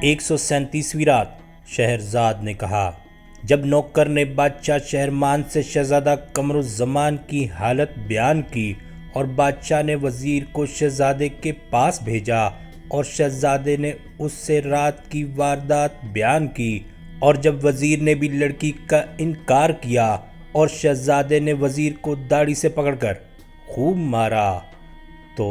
137ویں رات شہرزاد نے کہا۔ جب نوکر نے بادشاہ شہرمان سے شہزادہ قمر الزمان کی حالت بیان کی اور بادشاہ نے وزیر کو شہزادے کے پاس بھیجا اور شہزادے نے اس سے رات کی واردات بیان کی، اور جب وزیر نے بھی لڑکی کا انکار کیا اور شہزادے نے وزیر کو داڑھی سے پکڑ کر خوب مارا تو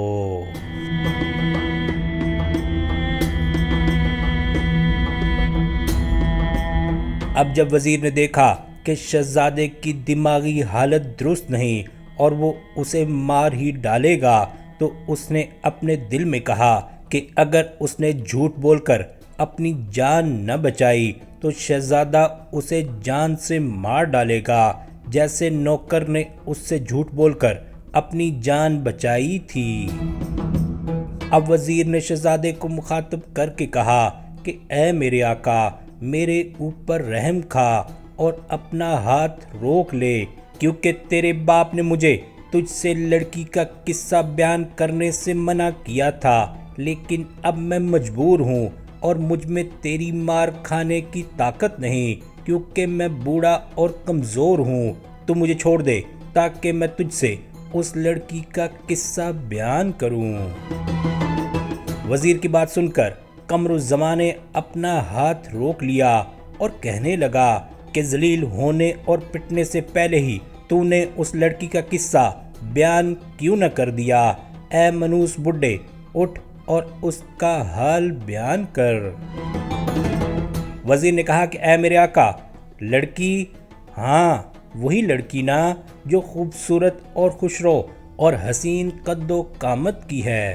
اب جب وزیر نے دیکھا کہ شہزادے کی دماغی حالت درست نہیں اور وہ اسے مار ہی ڈالے گا، تو اس نے اپنے دل میں کہا کہ اگر اس نے جھوٹ بول کر اپنی جان نہ بچائی تو شہزادہ اسے جان سے مار ڈالے گا، جیسے نوکر نے اس سے جھوٹ بول کر اپنی جان بچائی تھی۔ اب وزیر نے شہزادے کو مخاطب کر کے کہا کہ اے میرے آقا، میرے اوپر رحم کھا اور اپنا ہاتھ روک لے، کیونکہ تیرے باپ نے مجھے تجھ سے لڑکی کا قصہ بیان کرنے سے منع کیا تھا، لیکن اب میں مجبور ہوں اور مجھ میں تیری مار کھانے کی طاقت نہیں، کیونکہ میں بوڑھا اور کمزور ہوں۔ تو مجھے چھوڑ دے تاکہ میں تجھ سے اس لڑکی کا قصہ بیان کروں۔ وزیر کی بات سن کر قمر الزمان نے اپنا ہاتھ روک لیا اور کہنے لگا کہ ذلیل ہونے اور پٹنے سے پہلے ہی تو نے اس لڑکی کا قصہ بیان کیوں نہ کر دیا؟ اے منوس بڈھے، اٹھ اور اس کا حال بیان کر۔ وزیر نے کہا کہ اے میرے آقا، لڑکی، ہاں وہی لڑکی نا جو خوبصورت اور خوشرو اور حسین قد و قامت کی ہے۔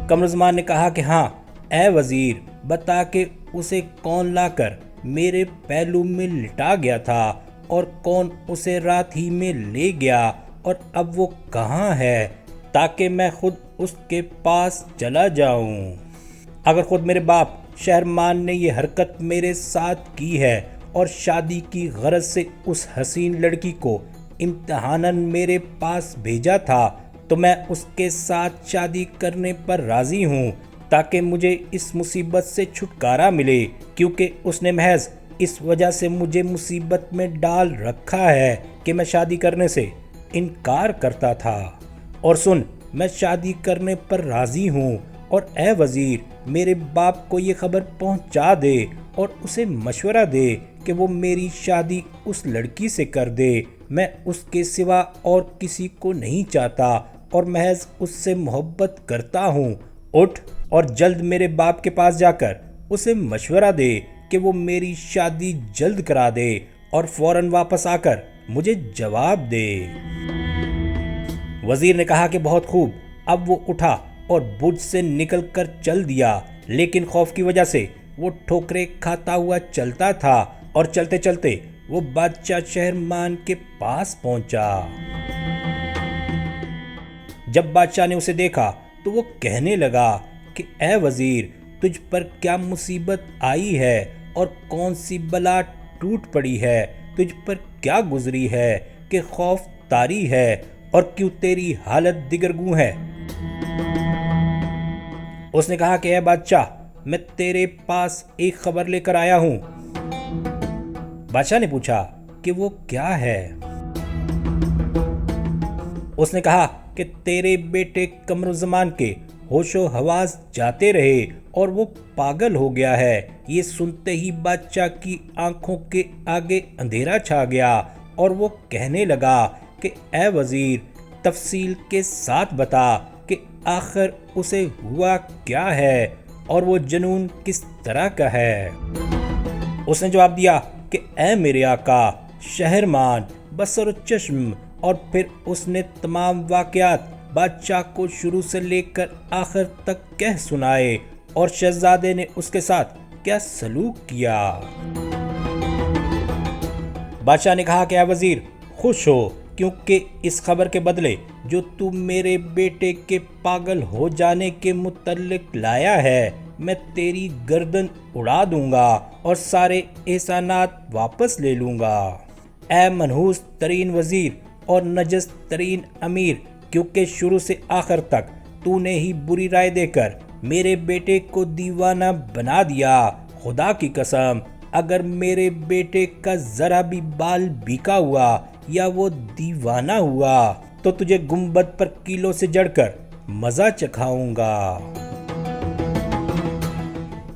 قمر الزمان نے کہا کہ ہاں اے وزیر، بتا کہ اسے کون لا کر میرے پہلو میں لٹا گیا تھا اور کون اسے رات ہی میں لے گیا، اور اب وہ کہاں ہے تاکہ میں خود اس کے پاس چلا جاؤں۔ اگر خود میرے باپ شہرمان نے یہ حرکت میرے ساتھ کی ہے اور شادی کی غرض سے اس حسین لڑکی کو امتحاناً میرے پاس بھیجا تھا، تو میں اس کے ساتھ شادی کرنے پر راضی ہوں تاکہ مجھے اس مصیبت سے چھٹکارا ملے، کیونکہ اس نے محض اس وجہ سے مجھے مصیبت میں ڈال رکھا ہے کہ میں شادی کرنے سے انکار کرتا تھا۔ اور سن، میں شادی کرنے پر راضی ہوں، اور اے وزیر، میرے باپ کو یہ خبر پہنچا دے اور اسے مشورہ دے کہ وہ میری شادی اس لڑکی سے کر دے۔ میں اس کے سوا اور کسی کو نہیں چاہتا اور محض اس سے محبت کرتا ہوں۔ اٹھ اور جلد میرے باپ کے پاس جا کر اسے مشورہ دے کہ وہ میری شادی جلد کرا دے اور فوراً واپس آ کر مجھے جواب دے۔ وزیر نے کہا کہ بہت خوب۔ اب وہ اٹھا اور برج سے نکل کر چل دیا، لیکن خوف کی وجہ سے وہ ٹھوکریں کھاتا ہوا چلتا تھا، اور چلتے چلتے وہ بادشاہ شہرمان کے پاس پہنچا۔ جب بادشاہ نے اسے دیکھا تو وہ کہنے لگا کہ اے وزیر، تجھ پر کیا مصیبت آئی ہے اور کون سی بلا ٹوٹ پڑی ہے؟ تجھ پر کیا گزری ہے کہ خوف طاری ہے، اور کیوں تیری حالت دگرگوں ہے؟ اس نے کہا کہ اے بادشاہ، میں تیرے پاس ایک خبر لے کر آیا ہوں۔ بادشاہ نے پوچھا کہ وہ کیا ہے؟ اس نے کہا کہ تیرے بیٹے قمر الزمان کے ہوش و حواس جاتے رہے اور وہ پاگل ہو گیا ہے۔ یہ سنتے ہی بادشاہ کی آنکھوں کے آگے اندھیرا چھا گیا، اور وہ کہنے لگا کہ اے وزیر، تفصیل کے ساتھ بتا کہ آخر اسے ہوا کیا ہے اور وہ جنون کس طرح کا ہے۔ اس نے جواب دیا کہ اے میرے آقا شہرمان، بصر و چشم، اور پھر اس نے تمام واقعات بادشاہ کو شروع سے لے کر آخر تک کہہ سنائے، اور شہزادے نے اس کے ساتھ کیا سلوک کیا۔ بادشاہ نے کہا کہ اے وزیر، خوش ہو، کیونکہ اس خبر کے بدلے جو تو میرے بیٹے کے پاگل ہو جانے کے متعلق لایا ہے، میں تیری گردن اڑا دوں گا اور سارے احسانات واپس لے لوں گا۔ اے منحوس ترین وزیر اور نجس ترین امیر، کیونکہ شروع سے آخر تک تو نے ہی بری رائے دے کر میرے بیٹے کو دیوانہ بنا دیا۔ خدا کی قسم، اگر میرے بیٹے کا ذرا بھی بال بیکا ہوا یا وہ دیوانہ ہوا تو تجھے گنبد پر کیلوں سے جڑ کر مزہ چکھاؤں گا۔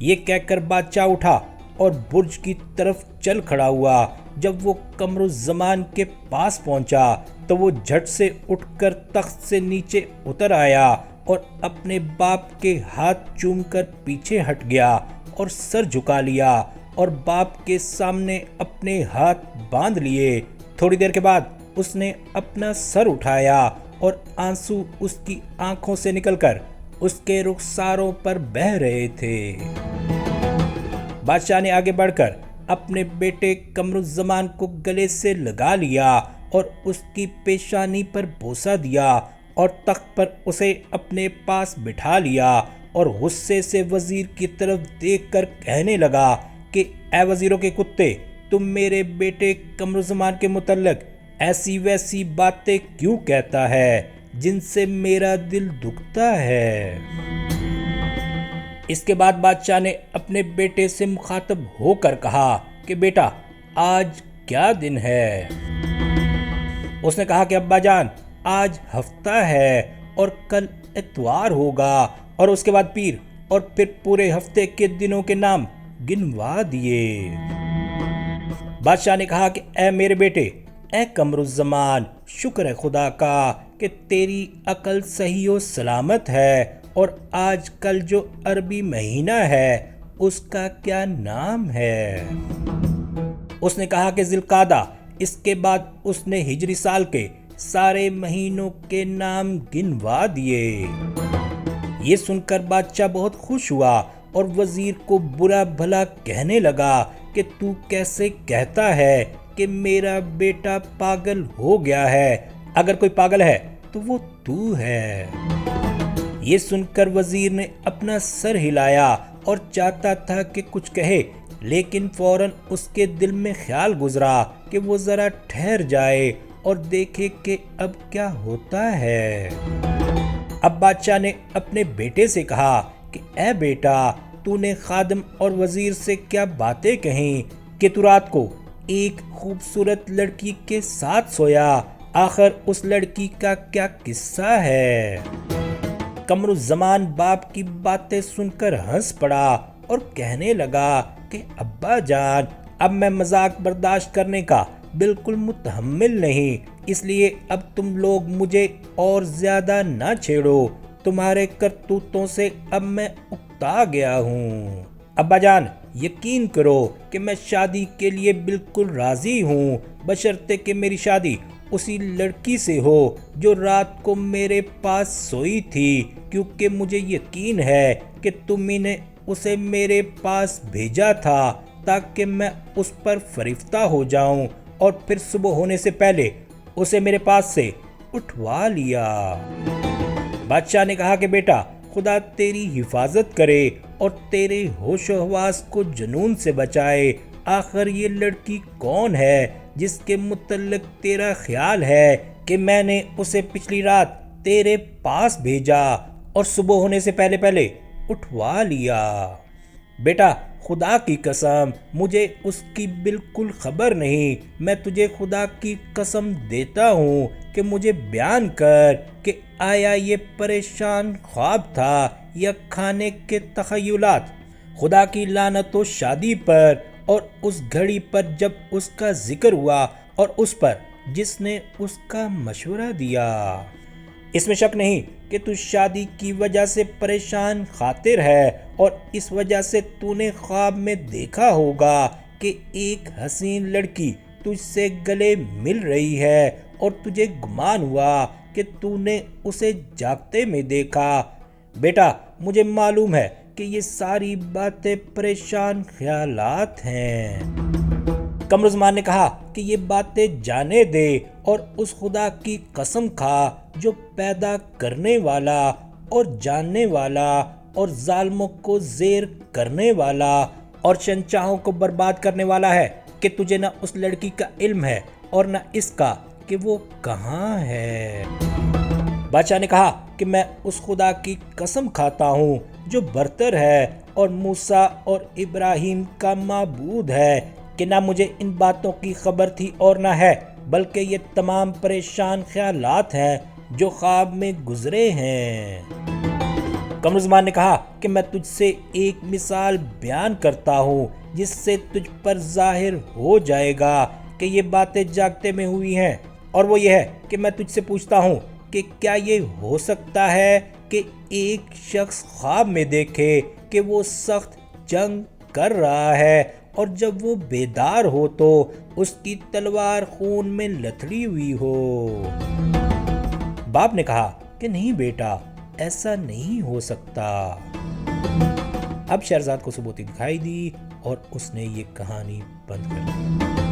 یہ کہہ کر بادشاہ اٹھا اور برج کی طرف چل کھڑا ہوا۔ جب وہ قمر الزمان کے پاس پہنچا تو وہ جھٹ سے اٹھ کر تخت سے نیچے اتر آیا اور اپنے باپ کے ہاتھ چوم کر پیچھے ہٹ گیا اور سر جھکا لیا اور باپ کے سامنے اپنے ہاتھ باندھ لیے۔ تھوڑی دیر کے بعد اس نے اپنا سر اٹھایا اور آنسو اس کی آنکھوں سے نکل کر اس کے رخساروں پر بہہ رہے تھے۔ بادشاہ نے آگے بڑھ کر اپنے بیٹے قمر الزمان کو گلے سے لگا لیا اور اس کی پیشانی پر بوسہ دیا اور تخت پر اسے اپنے پاس بٹھا لیا اور غصے سے وزیر کی طرف دیکھ کر کہنے لگا کہ اے وزیروں کے کتے، تم میرے بیٹے قمر الزمان کے متعلق ایسی ویسی باتیں کیوں کہتا ہے جن سے میرا دل دکھتا ہے؟ اس کے بعد بادشاہ نے اپنے بیٹے سے مخاطب ہو کر کہا کہ بیٹا، آج کیا دن ہے؟ اس نے کہا کہ ابا جان، آج ہفتہ ہے اور کل اتوار ہوگا اور اس کے بعد پیر، اور پھر پورے ہفتے کے دنوں کے نام گنوا دیے۔ بادشاہ نے کہا کہ اے میرے بیٹے، اے قمر الزمان، شکر ہے خدا کا کہ تیری عقل صحیح و سلامت ہے، اور آج کل جو عربی مہینہ ہے اس کا کیا نام ہے؟ اس نے کہا کہ ذی القعدہ۔ اس کے بعد اس نے ہجری سال کے سارے مہینوں کے نام گنوا دیے۔ یہ سن کر بادشاہ بہت خوش ہوا اور وزیر کو برا بھلا کہنے لگا کہ تو کیسے کہتا ہے کہ میرا بیٹا پاگل ہو گیا ہے؟ اگر کوئی پاگل ہے تو وہ تو ہے۔ یہ سن کر وزیر نے اپنا سر ہلایا اور چاہتا تھا کہ کچھ کہے، لیکن فوراً اس کے دل میں خیال گزرا کہ وہ ذرا ٹھہر جائے اور دیکھے کہ اب کیا ہوتا ہے۔ اب بادشاہ نے اپنے بیٹے سے کہا کہ اے بیٹا، تو نے خادم اور وزیر سے کیا باتیں کہیں کہ تو رات کو ایک خوبصورت لڑکی کے ساتھ سویا؟ آخر اس لڑکی کا کیا قصہ ہے؟ قمر الزمان باپ کی باتیں سن کر ہنس پڑا اور کہنے لگا کہ ابا جان، اب میں مذاق برداشت کرنے کا بالکل متحمل نہیں، اس لیے اب تم لوگ مجھے اور زیادہ نہ چھیڑو، تمہارے کرتوتوں سے اب میں اکتا گیا ہوں۔ ابا جان، یقین کرو کہ میں شادی کے لیے بالکل راضی ہوں، بشرطے کہ میری شادی اسی لڑکی سے ہو جو رات کو میرے پاس سوئی تھی، کیونکہ مجھے یقین ہے کہ تمہیں نے اسے میرے پاس بھیجا تھا تاکہ میں اس پر فریفتہ ہو جاؤں اور پھر صبح ہونے سے پہلے اسے میرے پاس سے اٹھوا لیا۔ بادشاہ نے کہا کہ بیٹا، خدا تیری حفاظت کرے اور تیرے ہوش و حواس کو جنون سے بچائے۔ آخر یہ لڑکی کون ہے جس کے متعلق تیرا خیال ہے کہ میں نے اسے پچھلی رات تیرے پاس بھیجا اور صبح ہونے سے پہلے پہلے اٹھوا لیا؟ بیٹا، خدا کی قسم مجھے اس کی بالکل خبر نہیں۔ میں تجھے خدا کی قسم دیتا ہوں کہ مجھے بیان کر کہ آیا یہ پریشان خواب تھا یا کھانے کے تخیلات؟ خدا کی لعنت و شادی پر اور اس گھڑی پر جب اس کا ذکر ہوا اور اس پر جس نے اس کا مشورہ دیا۔ اس میں شک نہیں کہ تو شادی کی وجہ سے پریشان خاطر ہے، اور اس وجہ سے تو نے خواب میں دیکھا ہوگا کہ ایک حسین لڑکی تجھ سے گلے مل رہی ہے اور تجھے گمان ہوا کہ تو نے اسے جاگتے میں دیکھا۔ بیٹا، مجھے معلوم ہے کہ یہ ساری باتیں پریشان خیالات ہیں۔ قمر الزمان نے کہا کہ یہ باتیں جانے دے اور اس خدا کی قسم کھا جو پیدا کرنے والا اور جاننے والا اور ظالموں کو زیر کرنے والا اور شہنشاہوں کو برباد کرنے والا ہے، کہ تجھے نہ اس لڑکی کا علم ہے اور نہ اس کا کہ وہ کہاں ہے۔ بادشاہ نے کہا کہ میں اس خدا کی قسم کھاتا ہوں جو برتر ہے اور موسیٰ اور ابراہیم کا معبود ہے، کہ نہ مجھے ان باتوں کی خبر تھی اور نہ ہے، بلکہ یہ تمام پریشان خیالات ہیں جو خواب میں گزرے ہیں۔ قمر زمان نے کہا کہ میں تجھ سے ایک مثال بیان کرتا ہوں جس سے تجھ پر ظاہر ہو جائے گا کہ یہ باتیں جاگتے میں ہوئی ہیں، اور وہ یہ ہے کہ میں تجھ سے پوچھتا ہوں کہ کیا یہ ہو سکتا ہے کہ ایک شخص خواب میں دیکھے کہ وہ سخت جنگ کر رہا ہے اور جب وہ بیدار ہو تو اس کی تلوار خون میں لتھڑی ہوئی ہو؟ باپ نے کہا کہ نہیں بیٹا، ایسا نہیں ہو سکتا۔ اب شہرزاد کو ثبوتی دکھائی دی اور اس نے یہ کہانی بند کر دی۔